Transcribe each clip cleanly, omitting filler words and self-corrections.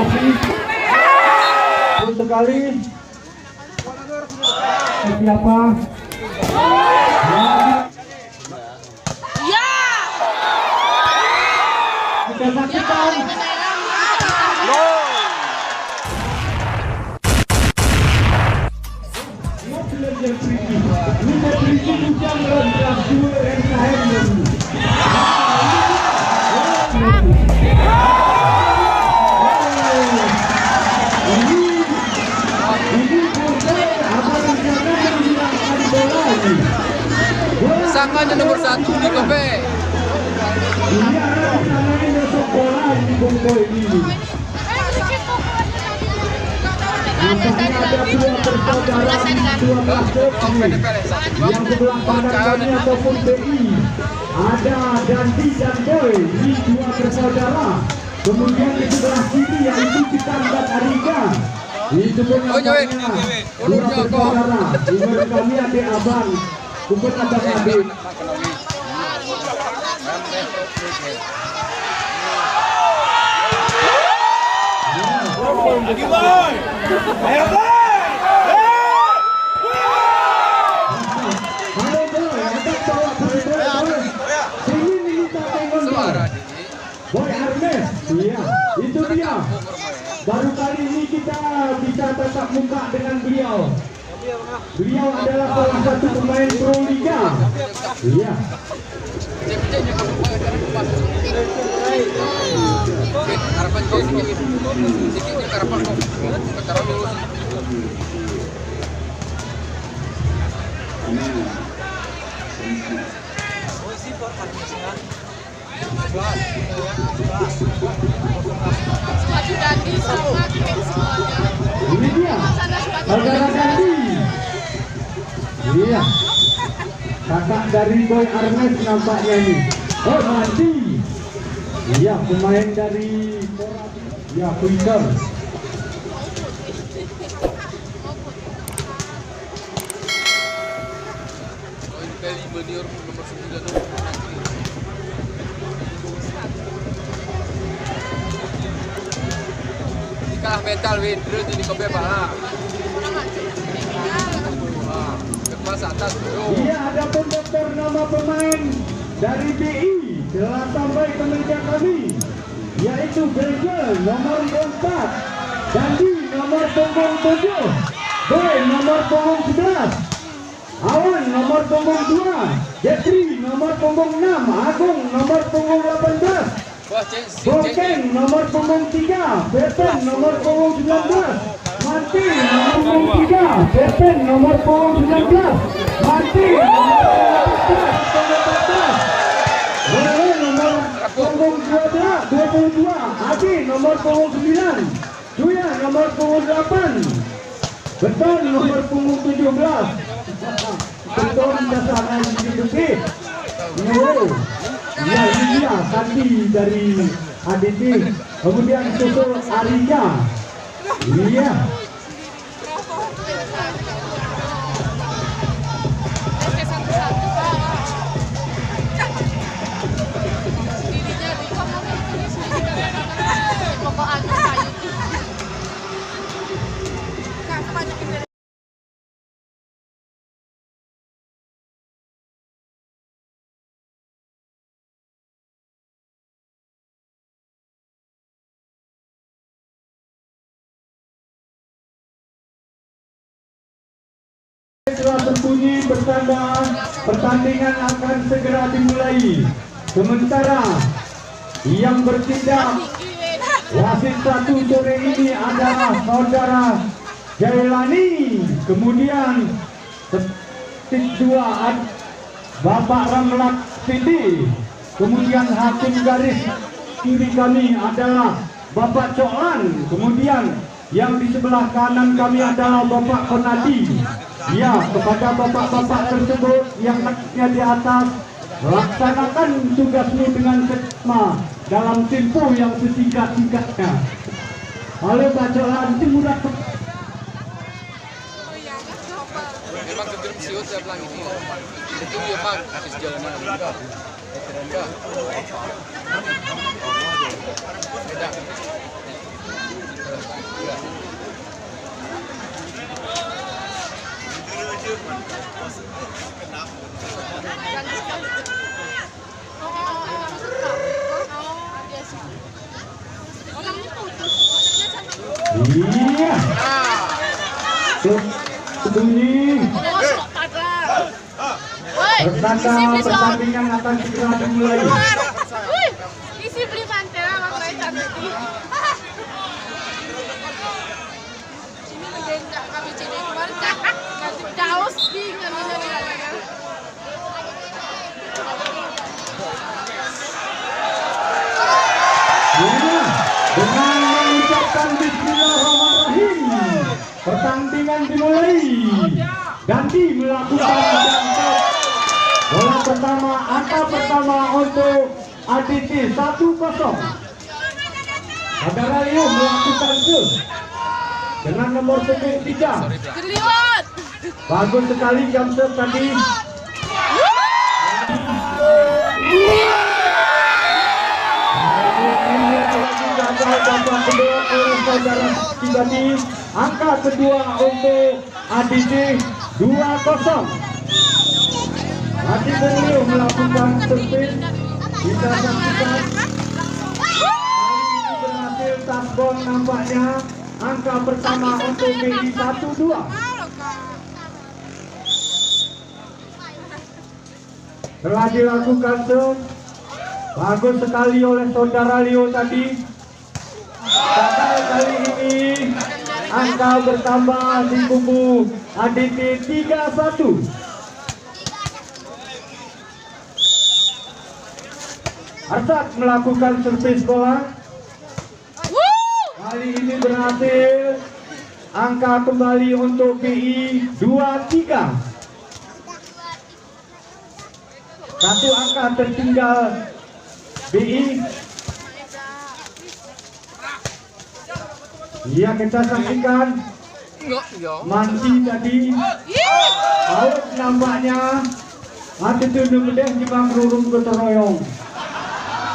kasih. Terus sekali. Siapa? Ya. Kita saksikan. Pasangannya nomor 1 di Kobe. Yang sebelah kanan kami ataupun BI ada Dandi dan Boy, ini dua bersaudara. Kemudian di sebelah kiri yaitu Cikan dan Arika, itu pun namanya dua bersaudara. Umur kami adik abang, umur abang adik. Boy Arnes, iya, itu dia. Baru kali ini kita bisa tatap muka dengan beliau. Beliau adalah salah satu pemain Pro Liga. Iya. Ini dia, saudara Dandi. Iya, kakak dari Boy Arnes nampaknya ini. Oh Dandi, iya pemain dari ya Twitter. Kalah mental win terus di Kobe Pak. Kelas atas dulu. Iya, ada pendaftar nama pemain dari BI telah sampai ke meja kami, yaitu Belgia nomor 4, Dandi nomor punggung 7, Boy nomor punggung 11, Awan nomor punggung 2, Jeffrey nomor punggung 6, Agung nomor punggung 18, Bokeng nomor punggung 3, Pepen nomor punggung 19, Mati nomor punggung 3, Pepen nomor punggung 19, Mati nomor punggung 22, Adi nomor punggung 9, Duya nomor punggung 8, Beton nomor punggung 17. Beton dasar sedikit. Ya, ini dia Sandi dari ADT. Kemudian susul Arika. Iya. Setelah berbunyi bertanda, pertandingan akan segera dimulai. Sementara yang bertindak wasit satu sore ini adalah saudara Jailani, kemudian titik 2 Bapak Ramlat Sidi, kemudian hakim garis kiri kami adalah Bapak Coklan, kemudian yang di sebelah kanan kami adalah Bapak Konadi. Ya, kepada bapak-bapak tersebut yang haknya di atas, laksanakan tugasmu dengan seksama dalam tempo yang sesingkat-singkatnya. Oleh Bacolan Timurah. Memang kebirm siut saya bilang ini. Itu ya Pak, habis jalan enggak. Beda. Iya. Bunyi. Pertanda pertandingan akan segera dimulai. Isi beli mantel makanya cantik. Ini mendengar kami cini kemarin kasih kaos bingung ini. Ya, dengan mengucapkan Bismillahirrahmanirrahim, pertandingan dimulai. Ganti melakukan jangkau. Bola pertama, angka pertama untuk ADT 1-0. Saudara Leo melakukan shoot dengan nomor punggung 3. Geliwat. Bagus sekali jam shoot tadi. Gagal kedua oleh saudara Tibati. Angka kedua untuk ADT 2-0. Adi Beliau melakukan servis. Kita saksikan kali ini berhasil tampon nampaknya. Angka pertama untuk BI 1-2. Telah dilakukan serve. Bagus sekali oleh saudara Leo tadi. Gagal kali ini. Angka bertambah di kubu ADT 3-1. Arsad melakukan servis bola. Kali ini berhasil. Angka kembali untuk BI 2-3. Satu angka tertinggal BI. Iya, kita saksikan Manci tadi out nampaknya. Hati tuh bedeh di bang rurung gotoroyong.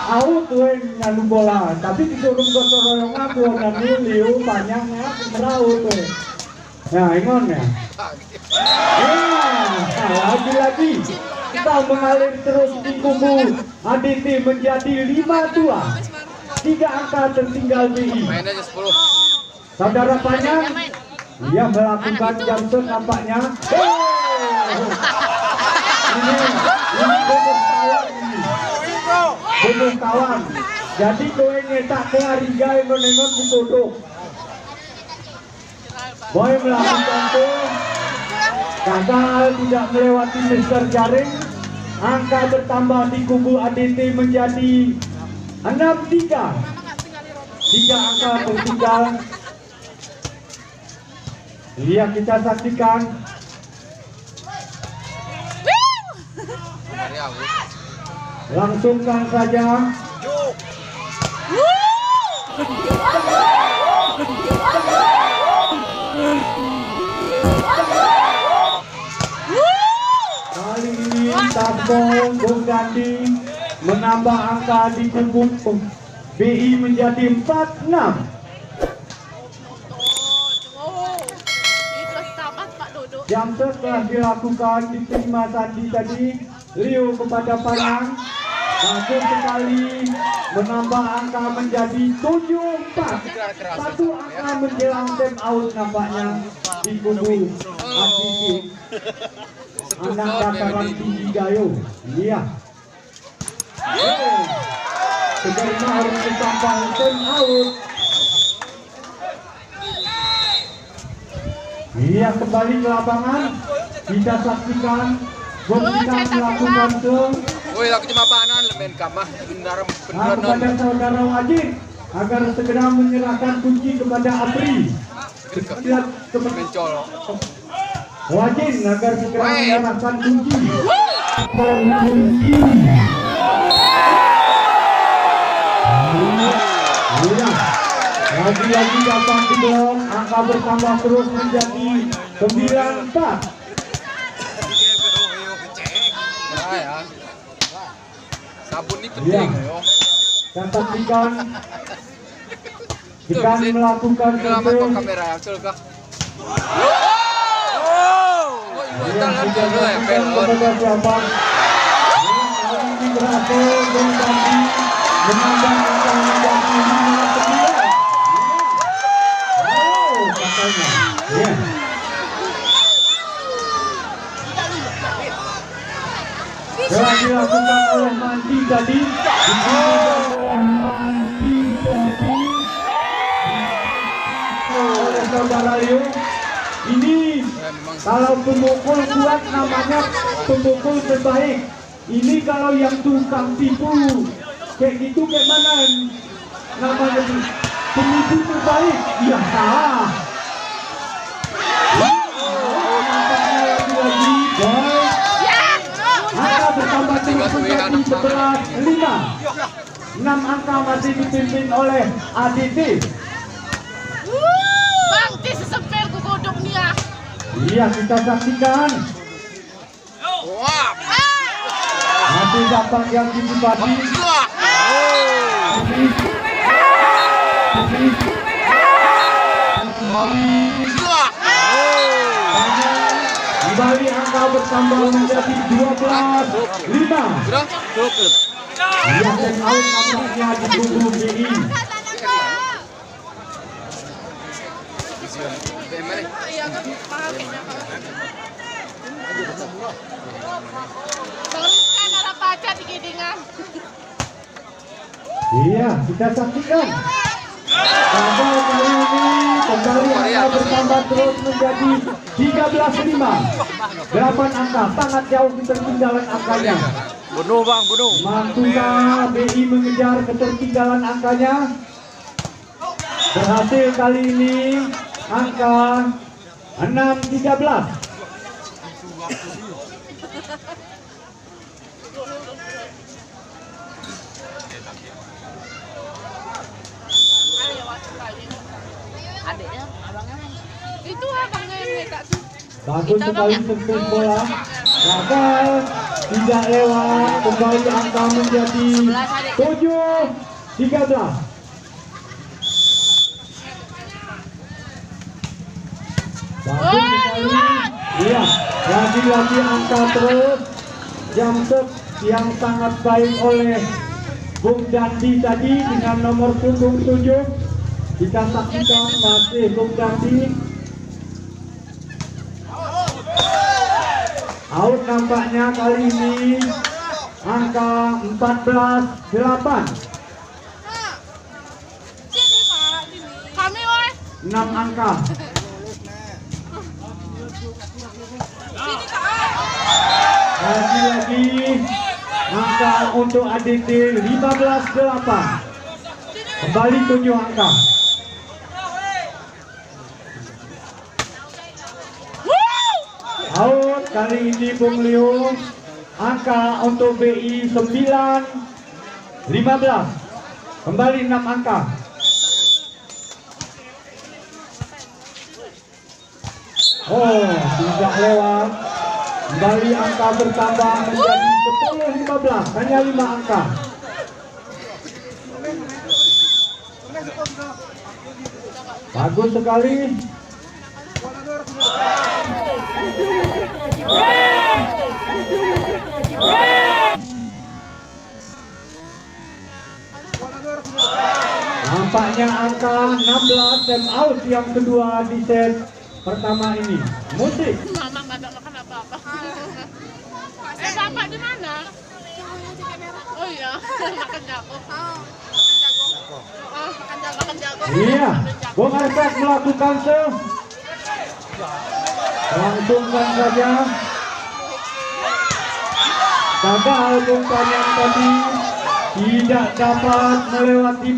Out tuh nyalu bola, tapi di rurung gotoroyong aku nanti liu panjangnya meraut tuh. Nah, ingon ya. Lagi-lagi kita mengalir terus di kubu ADT menjadi 5-2. 3 angka tertinggal BI. Main aja 10. Saudara Panjang, dia melakukan jump shot nampaknya. Ini bonus kawan ini. Bonus kawan. Jadi kowe nyetak ke Arigai menengok di kodok. Boy melakukan itu. Gagal tidak melewati Mister Jaring. Angka bertambah di kubu ADT menjadi 6-3. 3 angka tertinggal. Lihat kita saksikan. Langsungkan saja. Kali ini Tampon Bung Gandhi menambah angka di kubu BI menjadi 4-6. Jam setelah dilakukan diterima Sandi tadi. Leo kepada Panang. Bagus sekali menambah angka menjadi 7-4. 1 angka menjelang time out nampaknya di kubu ADT. Anak dataran tinggi Gayo. Iya. Sebenarnya harus ditambah time out. Iya, kembali ke lapangan. Kita saksikan Bumika melakukan serve. Woi, aku cuma panan lemen kamah benar Kepada saudara Wajib agar segera menyerahkan kunci kepada Apri. mencol. Wajib agar segera menyerahkan kunci. Lagi-lagi dapat diblok, angka bertambah terus menjadi 9-4. Ya. Sabun ini penting yo. Dan pastikan jika melakukan Kenapa kok kamera yang celaka? Oh, yang dijaga kepada siapa? Ini berhasil menambah angka menjadi 5-9. dilakukan oleh Mandi tadi. Oleh saudara Leo. Ini kalau pemukul kuat namanya pemukul terbaik. Ini kalau yang tukang tipu kayak gitu kayak mana namanya penipu terbaik? Ya salah. Nampaknya lagi-lagi boy. Angka bertambah terus menjadi 11-5. 6 angka masih dipimpin oleh ADT. Bang, di sesempel ku godok dia. Iya, kita saksikan. Masih dapat yang ditipati. Kembali angka bertambah menjadi 12-5. Iya, dan out nampaknya di kubu BI. Iya kan mahal kayaknya kalau. Teruskan ada pacar di Gedingan. Iya, kita saksikan. Pada kali ini kembali angka bertambah terus menjadi 13-5. 8 angka sangat jauh ketertinggalan angkanya. Bunuh bang, bunuh. Mampukah BI mengejar ketertinggalan angkanya? Berhasil kali ini angka 6-13. Adiknya, abangnya. Itu abangnya yang nekat tuh. Bagus sekali sentuh bola. Gagal, tidak lewat. Kembali angka menjadi 7-13. Bagus sekali. Iya, lagi-lagi angka terus. Jam set yang sangat baik oleh Bung Dandi tadi dengan nomor punggung 7. Kita saksikan masih Bung Dandi. Out nampaknya kali ini angka 14-8. Sini Pak, sini. Kami woi. 6 angka. Sini Kak. Lagi-lagi angka untuk ADT 15-8. Kembali 7 angka. Out kali ini Bung Leo. Angka untuk BI 9-15. Kembali 6 angka. Oh, tidak lewat. Kembali angka bertambah menjadi 10-15. Hanya 5 angka. Bagus sekali. Nampaknya angka 16 time out yang kedua di set pertama ini. Musik. Mama nggak ada makan apa-apa. Bapak di mana? Oh iya, makan jago. Makan jago. Iya, Bung Arfak melakukan langsungkan saja. Gagal umpan yang tadi tidak dapat melewati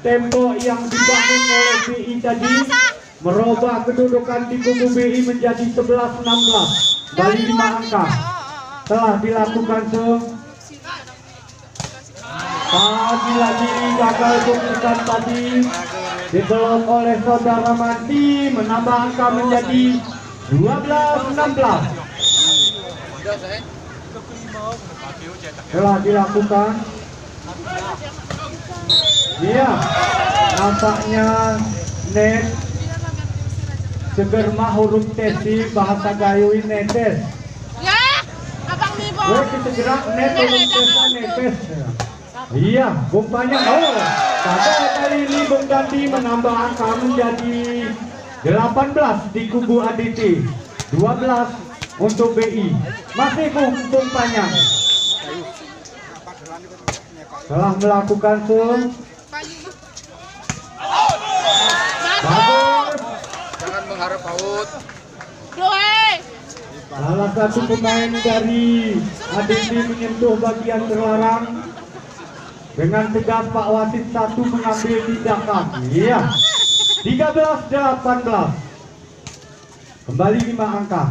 tempo yang dibangun oleh BI tadi, merubah kedudukan di kubu BI menjadi 11-16 dari 5 angka. Telah dilakukan lagi gagal buktikan tadi diblok oleh saudara Mati, menambah angka menjadi 12-16. Telah dilakukan. Iya, nampaknya net seger mah huruf tesi bahasa gayuin netes. Ya, abang nih Bang. Weh kita gerak net huruf tesa netes. Iya, Bung Panjang. Oh, pada kali ini Bung Dandi menambah angka menjadi 18 di kubu ADT, 12 untuk BI. Masih Bung Panjang. telah melakukan bagus. Jangan mengharap out. Salah satu pemain dari ADC menyentuh bagian terlarang. Dengan tegas Pak Wasit 1 mengambil tindakan. Iya. 13-18. Kembali 5 angka.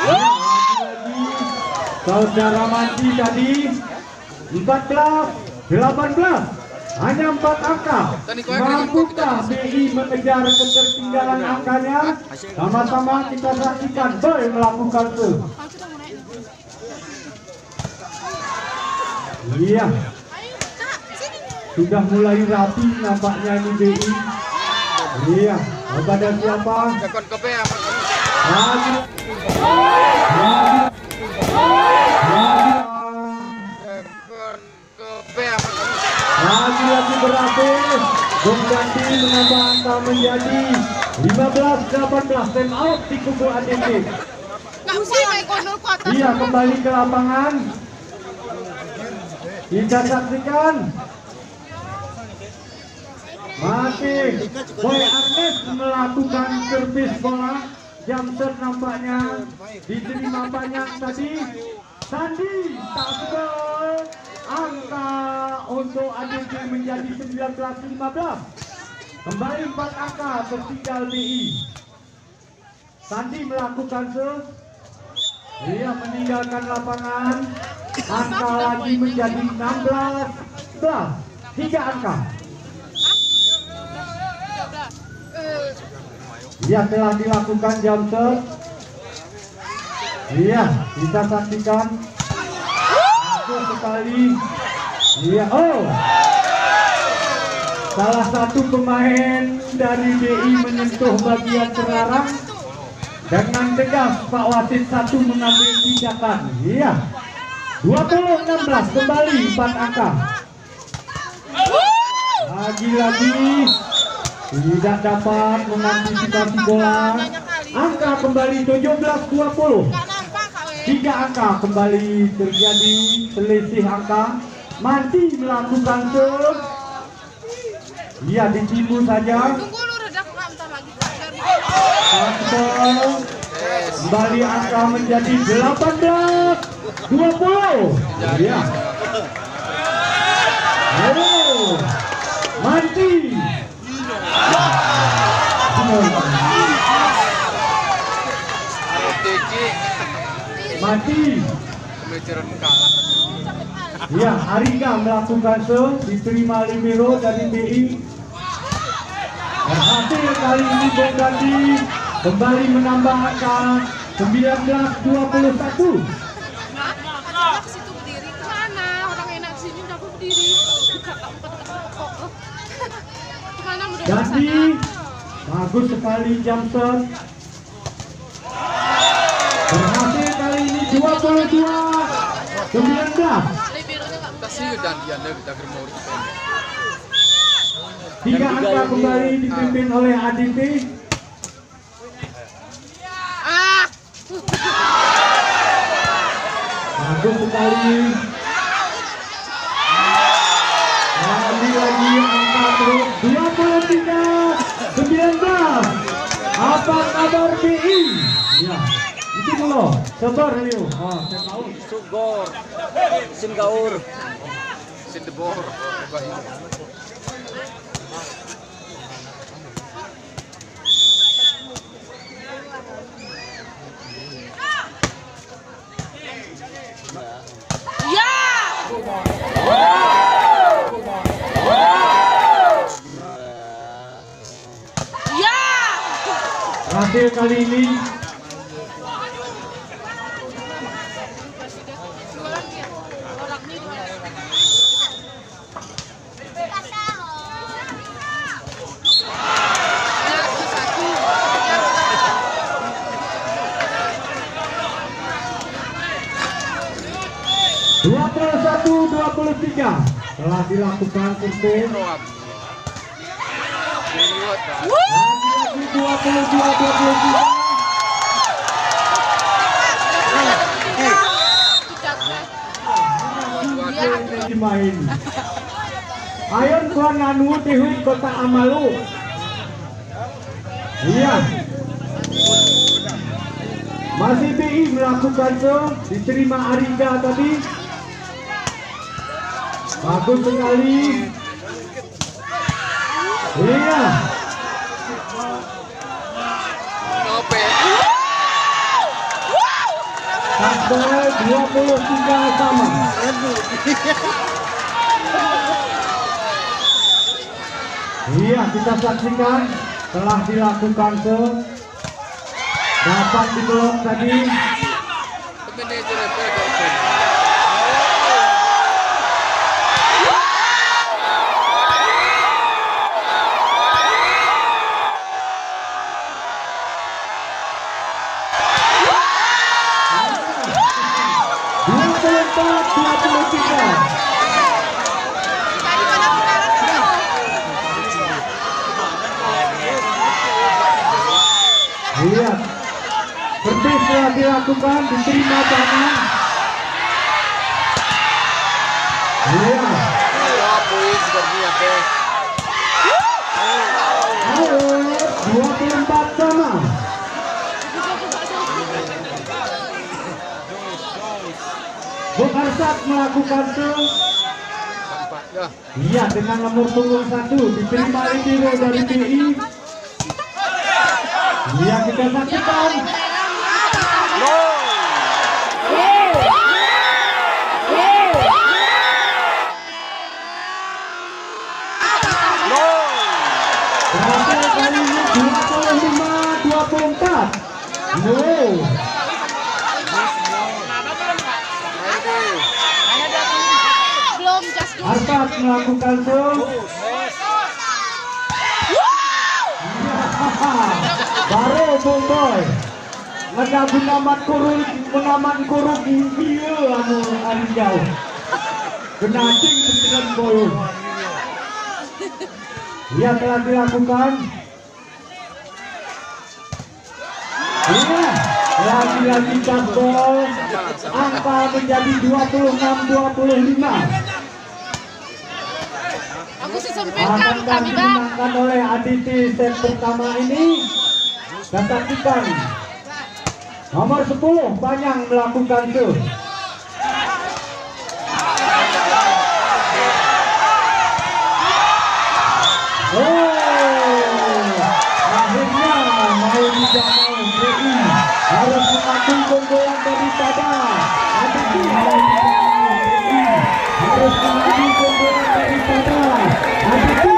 Lagi-lagi saudara Manti tadi 14-18. Hanya 4 angka. Mampukah BI mengejar ketertinggalan angkanya? Sama-sama kita saksikan Boy melakukan serve. Iya. Sudah mulai rapi nampaknya ini BI. Iya. Kepada siapa? Sekon kopi amat. Lagi. Sekon kopi amat. Lagi-lagi berhasil. Bung Ganti menambah angka menjadi 15-18. Time out di kubu ADC. Iya, kembali ke lapangan. Kita saksikan. Masih Boy Arnes melakukan servis bola. Jamset nampaknya diterima banyak tadi. Sandi tak gol. Angka untuk ADC menjadi 19-15. Kembali 4 angka tertinggal BI. Sandi melakukan serve. Dia meninggalkan lapangan. Angka lagi menjadi 16-11. 3 angka. Dia telah dilakukan jam set. Iya, kita saksikan. Bagus sekali. Iya, oh. Salah satu pemain dari BI menyentuh bagian terlarang. Dengan tegas Pak Wasit 1 mengambil tindakan. Iya. 20-16 kembali 4 angka. Lagi-lagi tidak dapat mengantisipasi bola. Angka kembali 17-20. 3 angka kembali terjadi selisih angka. Manti melakukan serve. Iya, ditipu saja. Kembali angka menjadi 18-20. Iya. Oh, Manti. Mati. Pemikiran kalah. Ya, Arika melakukan serve, diterima libero dari BI. Berhasil kali ini Bung Ganti kembali menambah angka 19-21. Ganti bagus sekali jam set. Berhasil kali ini 22-19. Kasih dan dia kita bermur. 3 angka kembali dipimpin oleh Aditi. Bagus sekali. Lagi angka terus 23-19. Apa kabar BI? Ya, itu dulu. Sabar Leo. Oh, saya tahu. Sugor, Singaur, Sindebor. Hasil kali ini telah dilakukan survei. Lagi 22-23. dimain. Ayon Tuan Nanu Tihui Kota Amalu. Iya. Masih BI melakukan diterima Arinda tadi. Bagus sekali. Iya. Sampai 23 sama. Iya, kita saksikan telah dilakukan dapat dibelok tadi. Lihat, seperti telah dilakukan, diterima tangan. Lihat. Ayo, 24 sama. Bung Arsat melakukan iya dengan nomor punggung 1 diterima Indiro dari BI. Iya, kita saksikan. Berhasil kali ini 25-24. Belum, just do. Arsat melakukan baru Bung Boy ada gunaman kurung iya anu jauh kena cing dengan boy. Ia telah dilakukan. Iya, lagi-lagi jambol angka menjadi 26-25. Aku sesempitkan Akan kami bang. dimenangkan oleh Aditi set pertama ini. Dan saksikan nomor 10 Banyang melakukan akhirnya mau tidak mau BI harus mengambil keunggulan daripada Aditi. Harus mengambil keunggulan daripada Aditi.